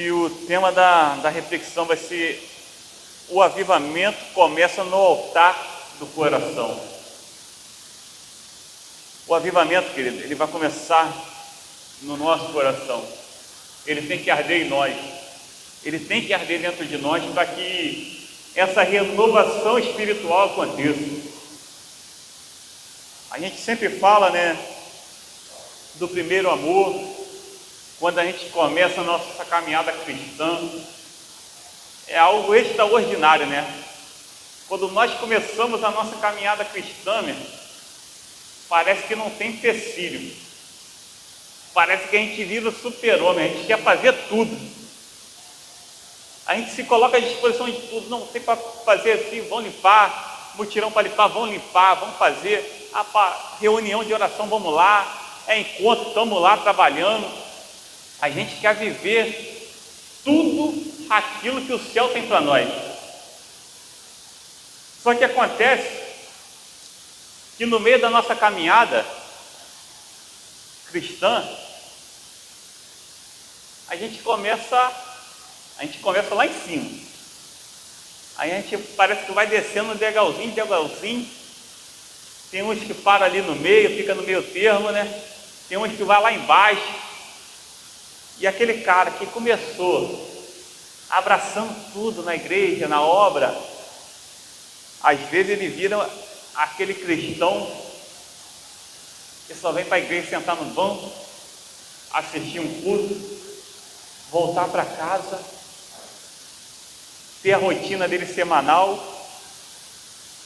E o tema da reflexão vai ser: o avivamento começa no altar do coração. O avivamento, querido, ele vai começar no nosso coração. Ele tem que arder em nós. Ele tem que arder dentro de nós para que essa renovação espiritual aconteça. A gente sempre fala, do primeiro amor. Quando a gente começa a nossa caminhada cristã, é algo extraordinário, Quando nós começamos a nossa caminhada cristã, parece que não tem empecilho. Parece que a gente vira super-homem, a gente quer fazer tudo. A gente se coloca à disposição de tudo. Não tem para fazer assim, vão limpar, mutirão para limpar, vão limpar, vamos fazer. Reunião de oração, vamos lá. Encontro, estamos lá trabalhando. A gente quer viver tudo aquilo que o céu tem para nós. Só que acontece que no meio da nossa caminhada cristã, a gente começa lá em cima. Aí a gente parece que vai descendo degrauzinho. Tem uns que param ali no meio, fica no meio termo, Tem uns que vai lá embaixo. E aquele cara que começou abraçando tudo na igreja, na obra, às vezes ele vira aquele cristão que só vem para a igreja sentar no banco, assistir um culto, voltar para casa, ter a rotina dele semanal,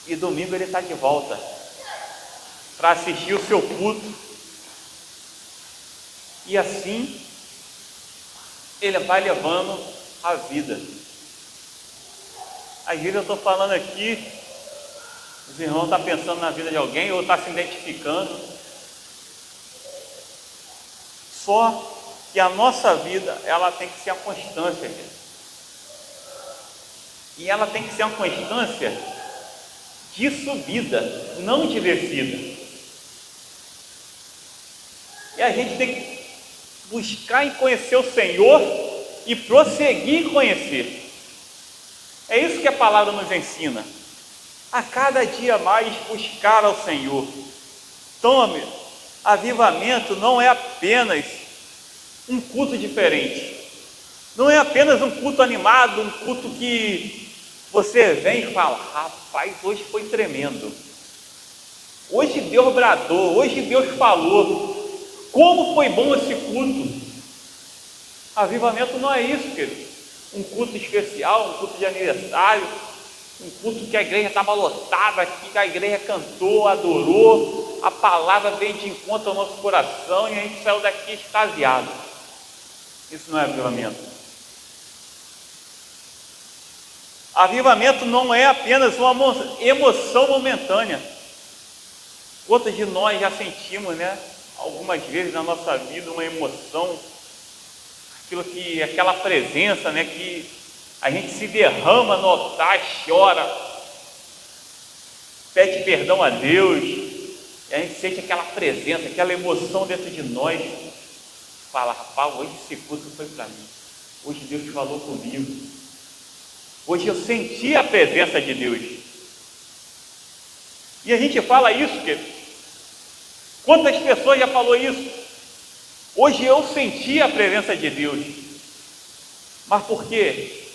e domingo ele está de volta para assistir o seu culto. E assim ele vai levando a vida. Às vezes eu estou falando aqui, os irmãos estão pensando na vida de alguém, ou estão se identificando. Só que a nossa vida, ela tem que ser a constância, e ela tem que ser uma constância de subida, não de descida. E a gente tem que buscar em conhecer o Senhor e prosseguir em conhecer. É isso que a palavra nos ensina. A cada dia mais buscar ao Senhor. Então, avivamento não é apenas um culto diferente. Não é apenas um culto animado, um culto que você vem e fala: rapaz, hoje foi tremendo. Hoje Deus bradou, hoje Deus falou. Como foi bom esse culto. Avivamento não é isso, querido. Um culto especial, um culto de aniversário, um culto que a igreja estava lotada, que a igreja cantou, adorou, a palavra veio de encontro ao nosso coração e a gente saiu daqui extasiado. Isso não é avivamento. Avivamento não é apenas uma emoção momentânea. Quantos de nós já sentimos, algumas vezes na nossa vida uma emoção, aquela presença, que a gente se derrama no altar, chora, pede perdão a Deus, e a gente sente aquela presença, aquela emoção dentro de nós, fala: rapaz, hoje esse culto foi para mim, hoje Deus falou comigo, hoje eu senti a presença de Deus. E a gente fala isso, querido. Quantas pessoas já falou isso? Hoje eu senti a presença de Deus. Mas por quê?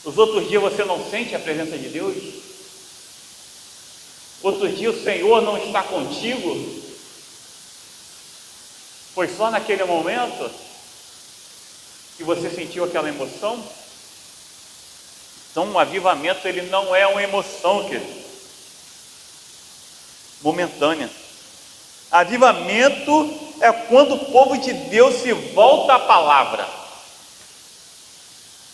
Os outros dias você não sente a presença de Deus? Outros dias o Senhor não está contigo? Foi só naquele momento que você sentiu aquela emoção? Então o avivamento, ele não é uma emoção, querido, momentânea. Avivamento é quando o povo de Deus se volta à palavra.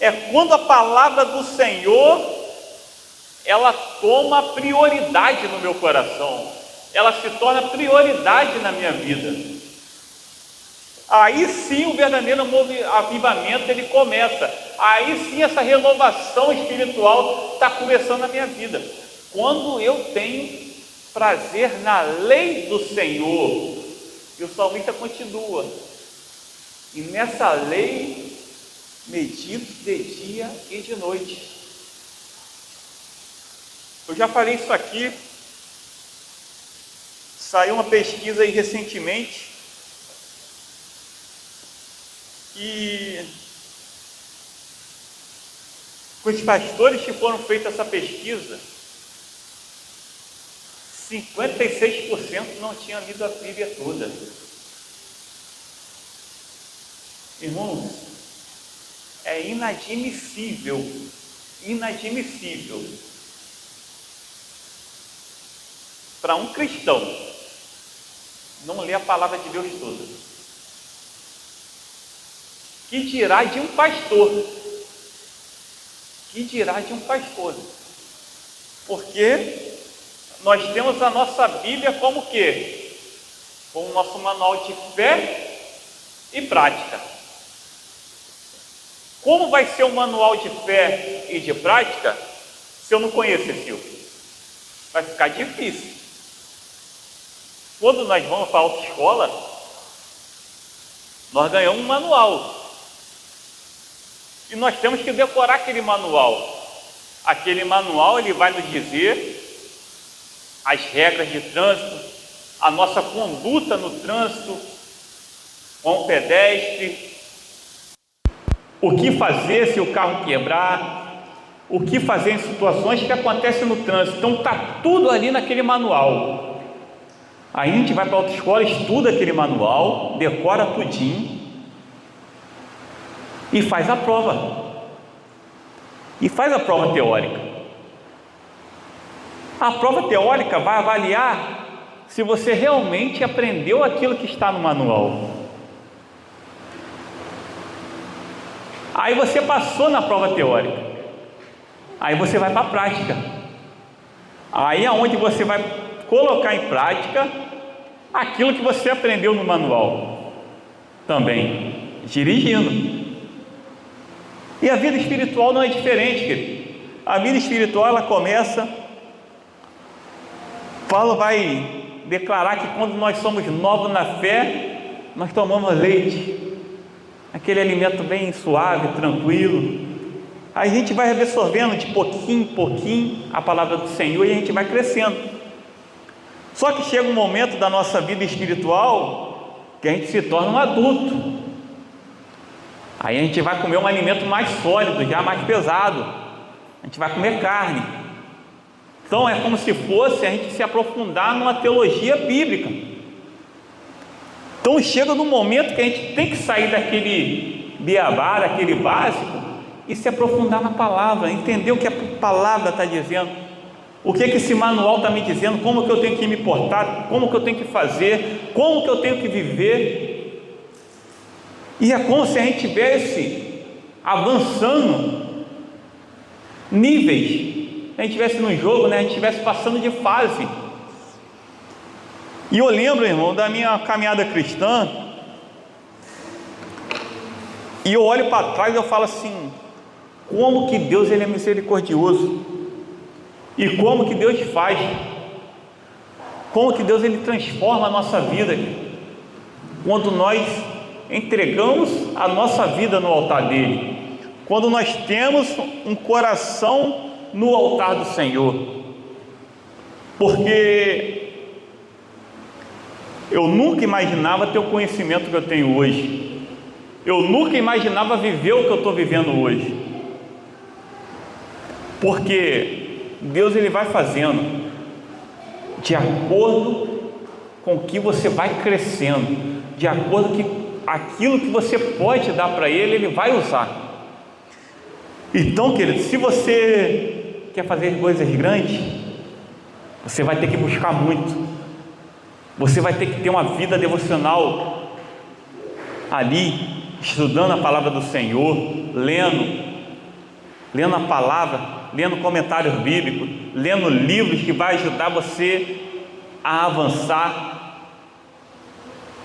É quando a palavra do Senhor, ela toma prioridade no meu coração. Ela se torna prioridade na minha vida. Aí sim o verdadeiro avivamento, ele começa. Aí sim essa renovação espiritual está começando na minha vida. Quando eu tenho prazer na lei do Senhor. E o salmista continua: e nessa lei medito de dia e de noite. Eu já falei isso aqui, saiu uma pesquisa aí recentemente, e com os pastores que foram feitas essa pesquisa, 56% não tinham lido a Bíblia toda. Irmãos, é inadmissível para um cristão não ler a palavra de Deus toda. Que dirá de um pastor? Porque nós temos a nossa Bíblia como o quê? Como o nosso manual de fé e prática. Como vai ser um manual de fé e de prática se eu não conheço esse livro? Vai ficar difícil. Quando nós vamos para a autoescola, nós ganhamos um manual. E nós temos que decorar aquele manual. Aquele manual, ele vai nos dizer as regras de trânsito, a nossa conduta no trânsito, com o pedestre, o que fazer se o carro quebrar, o que fazer em situações que acontecem no trânsito. Então está tudo ali naquele manual. Aí a gente vai para a autoescola, estuda aquele manual, decora tudinho e faz a prova. E faz a prova teórica. A prova teórica vai avaliar se você realmente aprendeu aquilo que está no manual. Aí você passou na prova teórica. Aí você vai para a prática. Aí é onde você vai colocar em prática aquilo que você aprendeu no manual. Também dirigindo. E a vida espiritual não é diferente, querido. A vida espiritual, ela começa, Paulo vai declarar que quando nós somos novos na fé, nós tomamos leite, aquele alimento bem suave, tranquilo. Aí a gente vai absorvendo de pouquinho em pouquinho a palavra do Senhor e a gente vai crescendo. Só que chega um momento da nossa vida espiritual que a gente se torna um adulto. Aí a gente vai comer um alimento mais sólido, já mais pesado. A gente vai comer carne. Então é como se fosse a gente se aprofundar numa teologia bíblica. Então chega no momento que a gente tem que sair daquele beabá, daquele básico, e se aprofundar na palavra, entender o que a palavra está dizendo, o que esse manual está me dizendo, como que eu tenho que me portar, como que eu tenho que fazer, como que eu tenho que viver. E é como se a gente estivesse avançando níveis, a gente estivesse no jogo, né? A gente estivesse passando de fase. E eu lembro, irmão, da minha caminhada cristã, e eu olho para trás e eu falo assim: como que Deus, ele é misericordioso, e como que Deus faz, como que Deus, ele transforma a nossa vida quando nós entregamos a nossa vida no altar dele, quando nós temos um coração no altar do Senhor. Porque eu nunca imaginava ter o conhecimento que eu tenho hoje, eu nunca imaginava viver o que eu estou vivendo hoje, porque Deus, ele vai fazendo de acordo com o que você vai crescendo, de acordo com aquilo que você pode dar para ele, ele vai usar. Então, querido, se você quer fazer coisas grandes, você vai ter que buscar muito, você vai ter que ter uma vida devocional ali, estudando a palavra do Senhor, lendo a palavra, lendo comentários bíblicos, lendo livros que vai ajudar você a avançar.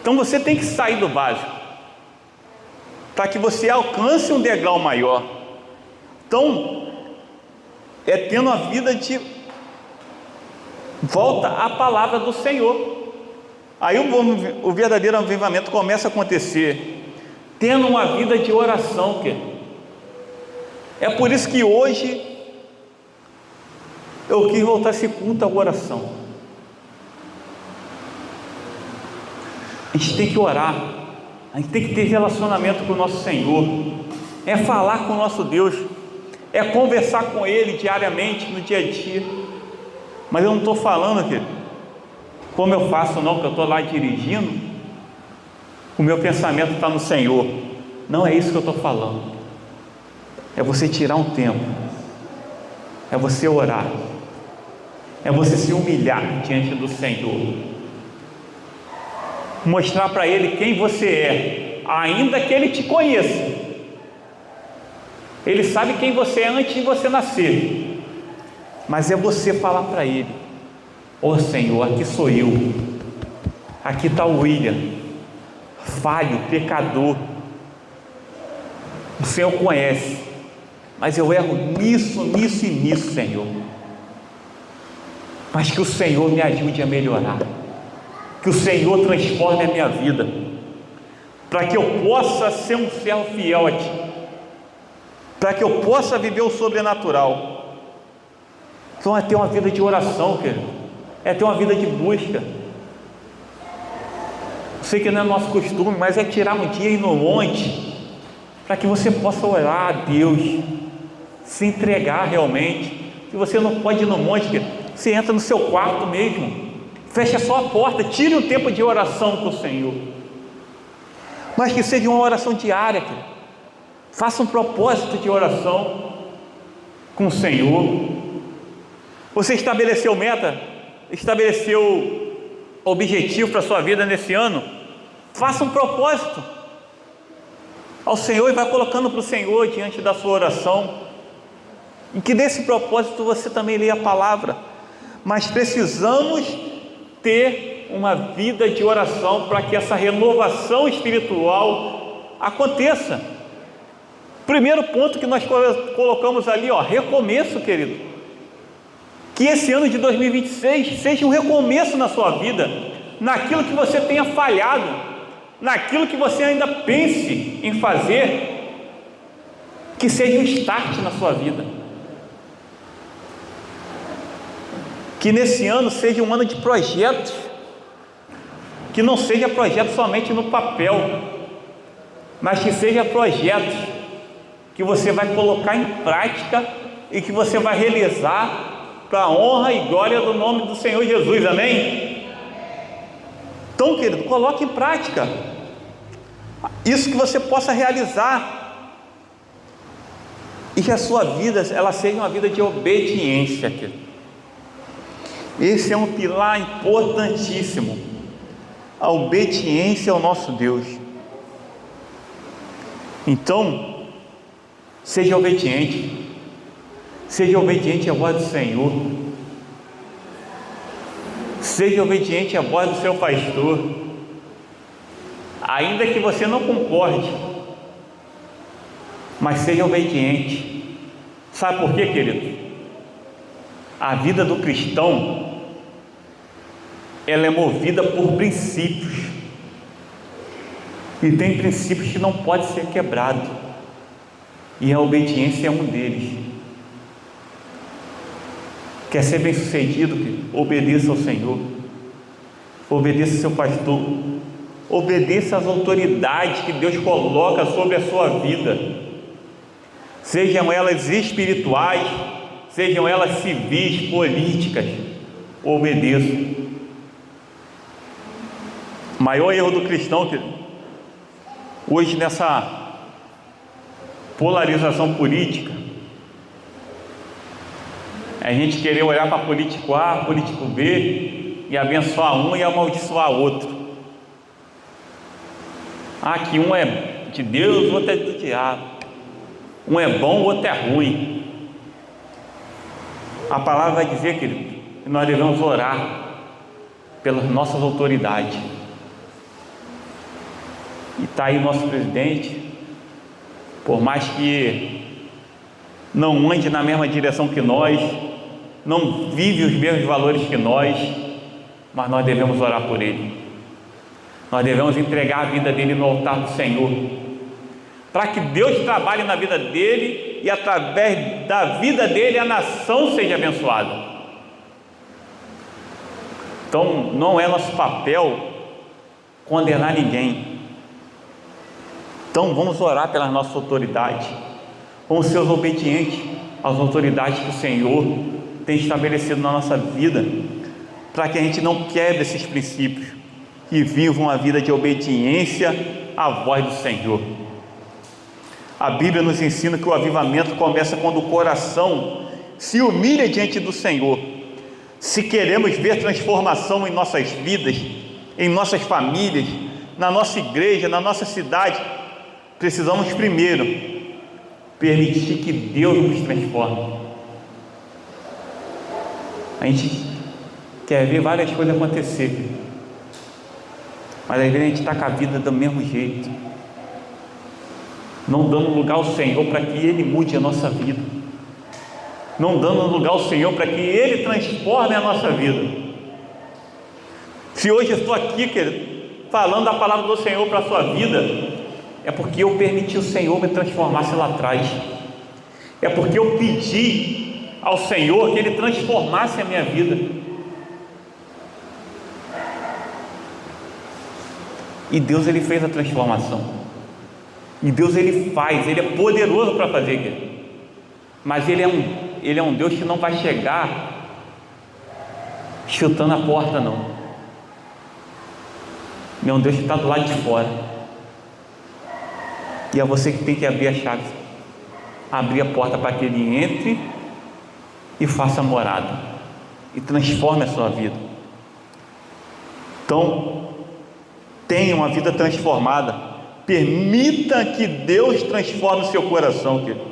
Então você tem que sair do básico, para que você alcance um degrau maior. Então, é tendo a vida de volta à palavra do Senhor. Aí o verdadeiro avivamento começa a acontecer, tendo uma vida de oração, É por isso que hoje eu quis voltar esse culto à oração. A gente tem que orar, a gente tem que ter relacionamento com o nosso Senhor, é falar com o nosso Deus, é conversar com Ele diariamente, no dia a dia. Mas eu não estou falando, querido, como eu faço não, que eu estou lá dirigindo, o meu pensamento está no Senhor. Não é isso que eu estou falando. É você tirar um tempo, é você orar, é você se humilhar diante do Senhor, mostrar para Ele quem você é, ainda que Ele te conheça. Ele sabe quem você é antes de você nascer, mas é você falar para Ele: ó Senhor, aqui sou eu, aqui está o William, falho, pecador, o Senhor conhece, mas eu erro nisso, nisso e nisso, Senhor, mas que o Senhor me ajude a melhorar, que o Senhor transforme a minha vida, para que eu possa ser um servo fiel a Ti, para que eu possa viver o sobrenatural. Então é ter uma vida de oração, querido, é ter uma vida de busca. Eu sei que não é nosso costume, mas é tirar um dia e ir no monte, para que você possa orar a Deus, se entregar realmente. Se você não pode ir no monte, querido, você entra no seu quarto mesmo, fecha só a porta, tire um tempo de oração com o Senhor, mas que seja uma oração diária, querido. Faça um propósito de oração com o Senhor. Você estabeleceu meta, estabeleceu objetivo para a sua vida nesse ano? Faça um propósito ao Senhor e vai colocando para o Senhor diante da sua oração, e que desse propósito você também leia a palavra. Mas precisamos ter uma vida de oração para que essa renovação espiritual aconteça. Primeiro ponto que nós colocamos ali, recomeço, querido. Que esse ano de 2026 seja um recomeço na sua vida, naquilo que você tenha falhado, naquilo que você ainda pense em fazer, que seja um start na sua vida. Que nesse ano seja um ano de projetos, que não seja projeto somente no papel, mas que seja projetos que você vai colocar em prática e que você vai realizar para a honra e glória do nome do Senhor Jesus, amém? Então, querido, coloque em prática isso, que você possa realizar, e que a sua vida, ela seja uma vida de obediência, querido. Esse é um pilar importantíssimo, a obediência ao nosso Deus. Então, seja obediente à voz do Senhor, seja obediente à voz do seu pastor, ainda que você não concorde, mas seja obediente. Sabe por quê, querido? A vida do cristão, ela é movida por princípios, e tem princípios que não podem ser quebrados, e a obediência é um deles. Quer ser bem sucedido? Obedeça ao Senhor, obedeça ao seu pastor, obedeça às autoridades que Deus coloca sobre a sua vida, sejam elas espirituais, sejam elas civis, políticas. Obedeça. O maior erro do cristão, que hoje nessa polarização política, é a gente querer olhar para político A, político B, e abençoar um e amaldiçoar outro. Que um é de Deus, o outro é do diabo, um é bom, o outro é ruim. A palavra vai dizer, querido, que nós devemos orar pelas nossas autoridades. E está aí o nosso presidente, por mais que não ande na mesma direção que nós, não vive os mesmos valores que nós, mas nós devemos orar por ele. Nós devemos entregar a vida dele no altar do Senhor. para que Deus trabalhe na vida dele e através da vida dele a nação seja abençoada. Então não é nosso papel condenar ninguém. Então vamos orar pelas nossas autoridades, vamos ser obedientes às autoridades que o Senhor tem estabelecido na nossa vida, para que a gente não quebre esses princípios e viva uma vida de obediência à voz do Senhor. A Bíblia nos ensina que o avivamento começa quando o coração se humilha diante do Senhor. Se queremos ver transformação em nossas vidas, em nossas famílias, na nossa igreja, na nossa cidade, precisamos primeiro permitir que Deus nos transforme. A gente quer ver várias coisas acontecer, mas às vezes a gente está com a vida do mesmo jeito, não dando lugar ao Senhor para que Ele mude a nossa vida, não dando lugar ao Senhor para que Ele transforme a nossa vida. Se hoje eu estou aqui, querido, falando a palavra do Senhor para a sua vida, é porque eu permiti o Senhor me transformasse lá atrás, é porque eu pedi ao Senhor que Ele transformasse a minha vida. E Deus, Ele fez a transformação. E Deus, Ele faz, Ele é poderoso para fazer isso. Mas Ele é um Deus que não vai chegar chutando a porta, não. Ele é um Deus que está do lado de fora. E é você que tem que abrir a chave, abrir a porta para que Ele entre e faça morada e transforme a sua vida. Então, tenha uma vida transformada. Permita que Deus transforme o seu coração, querido.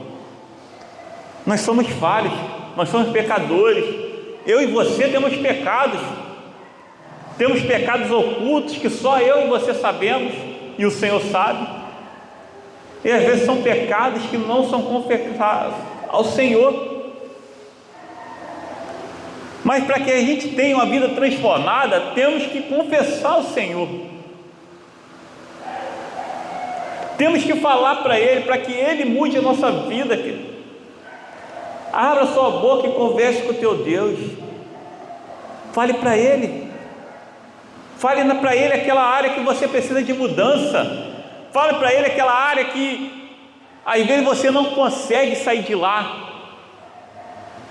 Nós somos falhos, nós somos pecadores. Eu e você temos pecados ocultos que só eu e você sabemos e o Senhor sabe. E às vezes são pecados que não são confessados ao Senhor. Mas para que a gente tenha uma vida transformada, temos que confessar ao Senhor. Temos que falar para Ele, para que Ele mude a nossa vida, querido. Abra sua boca e converse com o teu Deus. Fale para Ele. Fale para Ele aquela área que você precisa de mudança. Fale para Ele aquela área que às vezes você não consegue sair de lá,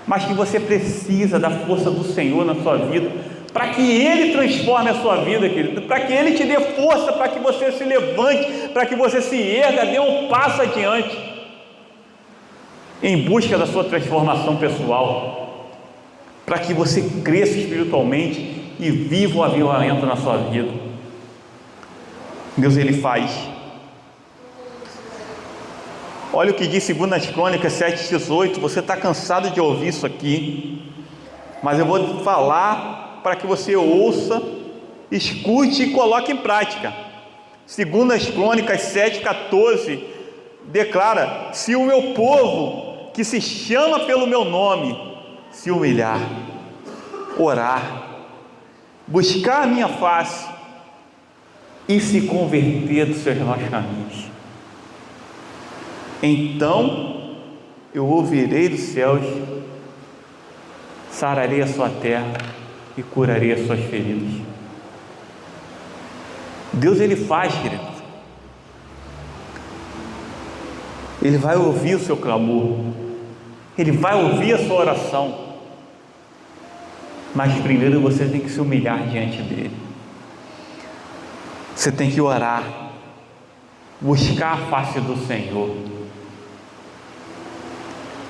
mas que você precisa da força do Senhor na sua vida, para que Ele transforme a sua vida, querido, para que Ele te dê força, para que você se levante, para que você se erga, dê um passo adiante, em busca da sua transformação pessoal, para que você cresça espiritualmente e viva o avivamento na sua vida. Deus, Ele faz. Olha o que diz 2 Crônicas 7,18. Você está cansado de ouvir isso aqui, mas eu vou falar para que você ouça, escute e coloque em prática. 2 Crônicas 7,14 declara: se o meu povo, que se chama pelo meu nome, se humilhar, orar, buscar a minha face e se converter dos seus maus caminhos, então eu ouvirei dos céus, sararei a sua terra e curarei as suas feridas. Deus, Ele faz, querido. Ele vai ouvir o seu clamor, Ele vai ouvir a sua oração, mas primeiro você tem que se humilhar diante dEle. Você tem que orar, buscar a face do Senhor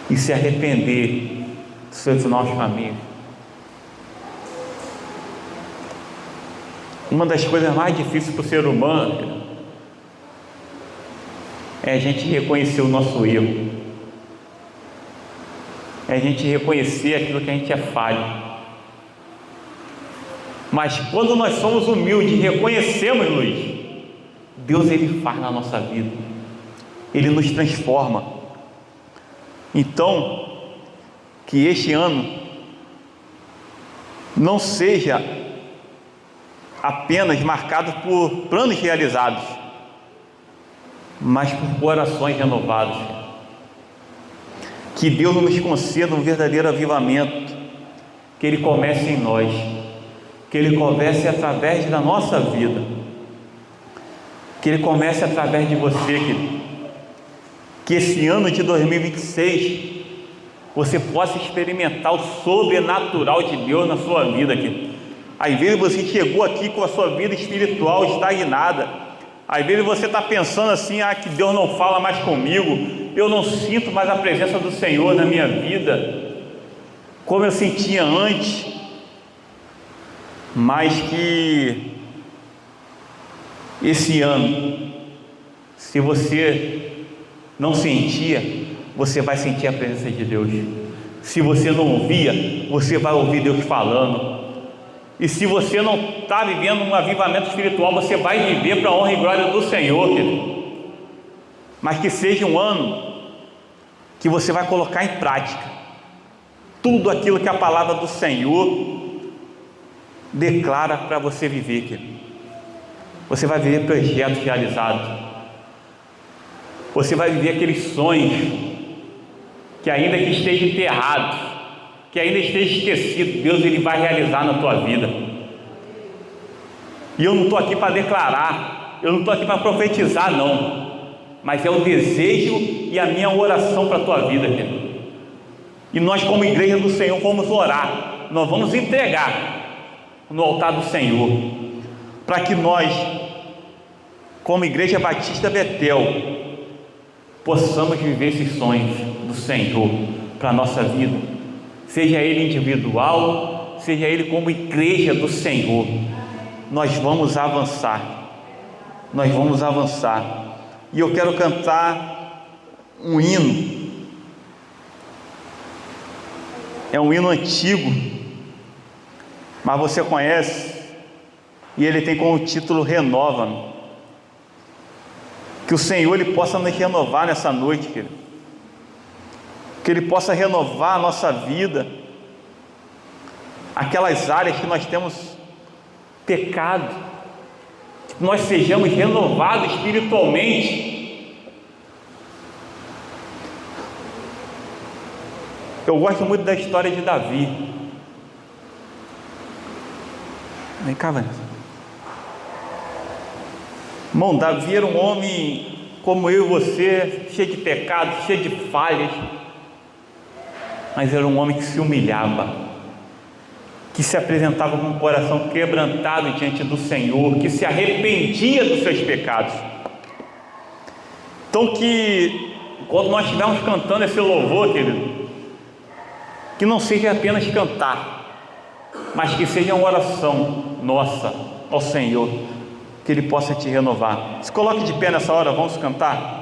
e se arrepender dos seus maus caminhos. Uma das coisas mais difíceis para o ser humano é a gente reconhecer o nosso erro, é a gente reconhecer aquilo que a gente é falho. Mas quando nós somos humildes e reconhecemos, Luiz, Deus, Ele faz na nossa vida, Ele nos transforma. Então, que este ano não seja apenas marcado por planos realizados, mas por corações renovados. Que Deus nos conceda um verdadeiro avivamento, que Ele comece em nós, que Ele comece através da nossa vida, que Ele comece através de você, querido. Que esse ano de 2026 você possa experimentar o sobrenatural de Deus na sua vida, querido. Às vezes você chegou aqui com a sua vida espiritual estagnada. Às vezes você está pensando assim: que Deus não fala mais comigo, eu não sinto mais a presença do Senhor na minha vida, como eu sentia antes. Mas que esse ano, se você não sentia, você vai sentir a presença de Deus. Se você não ouvia, você vai ouvir Deus falando. E se você não está vivendo um avivamento espiritual, você vai viver para a honra e glória do Senhor, querido. Mas que seja um ano que você vai colocar em prática tudo aquilo que a palavra do Senhor declara para você viver, querido. Você vai viver projetos realizados. Você vai viver aqueles sonhos que ainda que esteja enterrado, que ainda esteja esquecido, Deus Ele vai realizar na tua vida. E eu não estou aqui para declarar, eu não estou aqui para profetizar, não, mas é o desejo e a minha oração para a tua vida, querido. E nós, como igreja do Senhor, vamos orar, nós vamos entregar no altar do Senhor, para que nós, como Igreja Batista Betel, possamos viver esses sonhos do Senhor para a nossa vida, seja ele individual, seja ele como igreja do Senhor. Nós vamos avançar, nós vamos avançar. E eu quero cantar um hino, é um hino antigo, mas você conhece, e ele tem como título Renova-me. Que o Senhor Ele possa nos renovar nessa noite, querido. Que Ele possa renovar a nossa vida, aquelas áreas que nós temos pecado, que nós sejamos renovados espiritualmente. Eu gosto muito da história de Davi. Vem cá, Vanessa. Irmão, Davi era um homem como eu e você, cheio de pecados, cheio de falhas, mas era um homem que se humilhava, que se apresentava com o coração quebrantado diante do Senhor, que se arrependia dos seus pecados. Então, que quando nós estivermos cantando esse louvor, querido, que não seja apenas cantar, mas que seja uma oração nossa ao Senhor, que Ele possa te renovar. Se coloque de pé nessa hora, vamos cantar.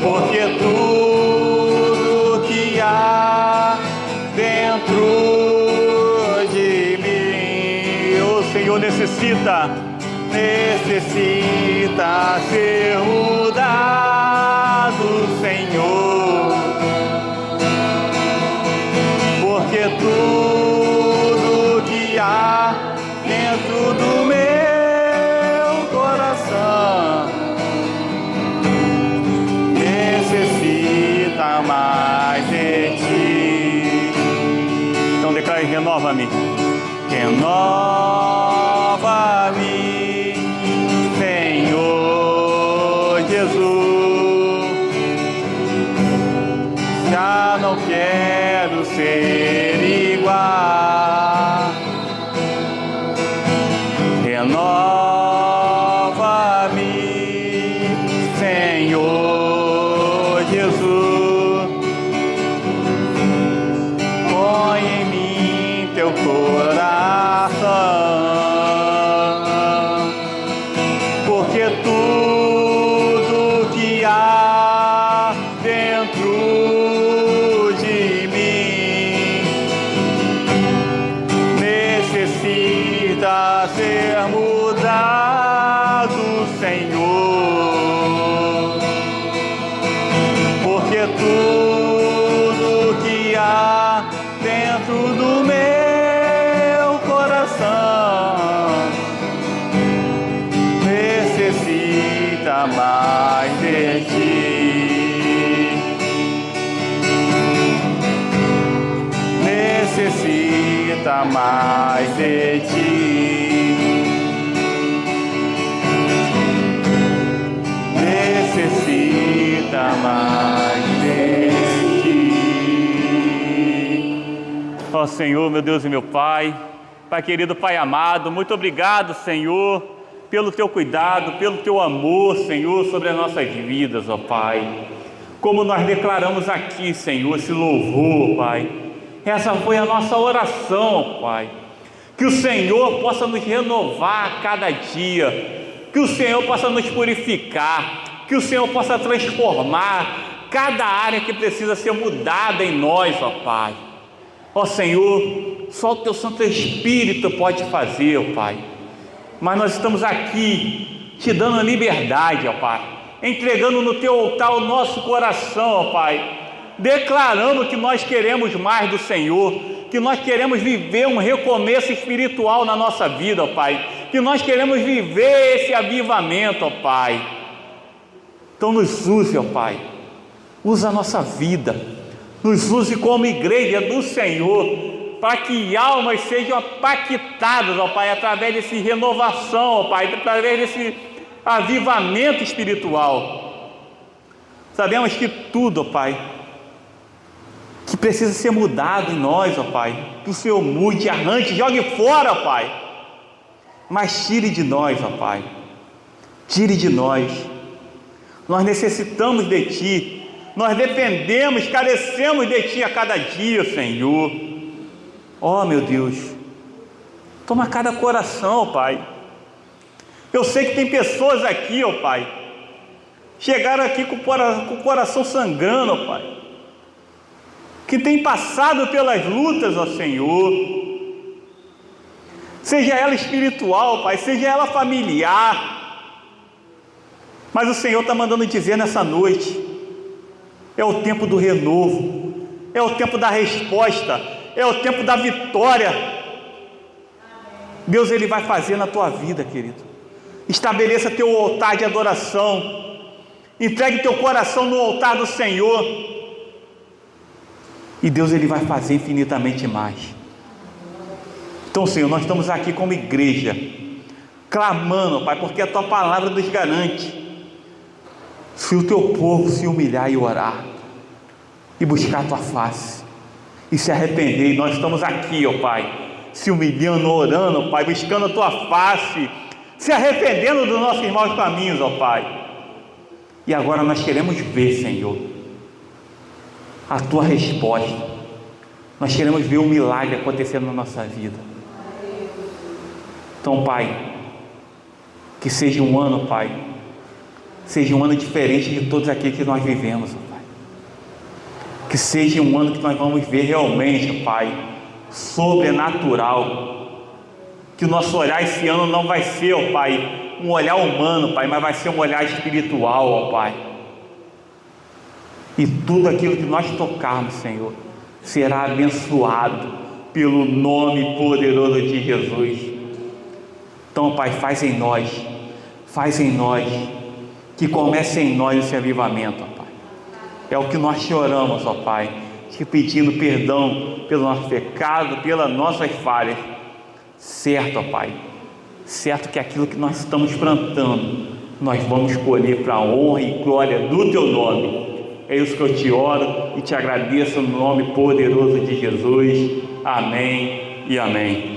Porque tudo que há dentro de mim, o Senhor necessita ser mudado, Senhor. Porque tudo que há dentro do meu coração necessita mais de ti. Então declare: renova-me, renova-me, Senhor Jesus. Já não quero ser igual, porque tudo que há dentro de mim necessita ser mudado, Senhor, porque tudo que há dentro do meu coração necessita mais de ti, necessita mais de ti, necessita mais de ti. Ó Senhor, meu Deus e meu Pai, Pai querido, Pai amado, muito obrigado, Senhor, pelo Teu cuidado, pelo Teu amor, Senhor, sobre as nossas vidas, ó Pai. Como nós declaramos aqui, Senhor, esse louvor, Pai. Essa foi a nossa oração, ó Pai. Que o Senhor possa nos renovar a cada dia, que o Senhor possa nos purificar, que o Senhor possa transformar cada área que precisa ser mudada em nós, ó Pai. Ó Senhor, só o Teu Santo Espírito pode fazer, ó Pai. Mas nós estamos aqui te dando a liberdade, ó Pai, entregando no Teu altar o nosso coração, ó Pai, declarando que nós queremos mais do Senhor, que nós queremos viver um recomeço espiritual na nossa vida, ó Pai, que nós queremos viver esse avivamento, ó Pai. Então nos use, ó Pai, usa a nossa vida, nos use como igreja do Senhor, para que almas sejam impactadas, ó Pai, através dessa renovação, ó Pai, através desse avivamento espiritual. Sabemos que tudo, ó Pai, que precisa ser mudado em nós, ó Pai, que o Senhor mude, arranque, jogue fora, ó Pai, mas tire de nós, ó Pai, tire de nós. Nós necessitamos de Ti, nós dependemos, carecemos de Ti a cada dia, Senhor. Ó meu Deus, toma cada coração, ó Pai. Eu sei que tem pessoas aqui, ó Pai, chegaram aqui com o coração sangrando, ó Pai, que tem passado pelas lutas, ó Senhor, seja ela espiritual, Pai, seja ela familiar, mas o Senhor está mandando dizer nessa noite, é o tempo do renovo, é o tempo da resposta, é o tempo da vitória. Deus, Ele vai fazer na tua vida, querido. Estabeleça teu altar de adoração, entregue teu coração no altar do Senhor, e Deus, Ele vai fazer infinitamente mais. Então, Senhor, nós estamos aqui como igreja, clamando, Pai, porque a Tua palavra nos garante, se o Teu povo se humilhar e orar, e buscar a Tua face, e se arrepender, e nós estamos aqui, ó Pai, se humilhando, orando, Pai, buscando a Tua face, se arrependendo dos nossos maus caminhos, ó Pai. E agora nós queremos ver, Senhor, a Tua resposta. Nós queremos ver o milagre acontecendo na nossa vida. Então, Pai, que seja um ano, Pai, seja um ano diferente de todos aqueles que nós vivemos, ó Pai. Que seja um ano que nós vamos ver realmente, Pai, sobrenatural. Que o nosso olhar esse ano não vai ser, ó Pai, um olhar humano, Pai, mas vai ser um olhar espiritual, ó Pai. E tudo aquilo que nós tocarmos, Senhor, será abençoado pelo nome poderoso de Jesus. Então, Pai, faz em nós, que comece em nós esse avivamento, ó Pai. É o que nós te oramos, ó Pai, te pedindo perdão pelo nosso pecado, pelas nossas falhas. Certo, ó Pai, certo que aquilo que nós estamos plantando, nós vamos colher para a honra e glória do Teu nome. É isso que eu te oro e te agradeço no nome poderoso de Jesus. Amém e amém.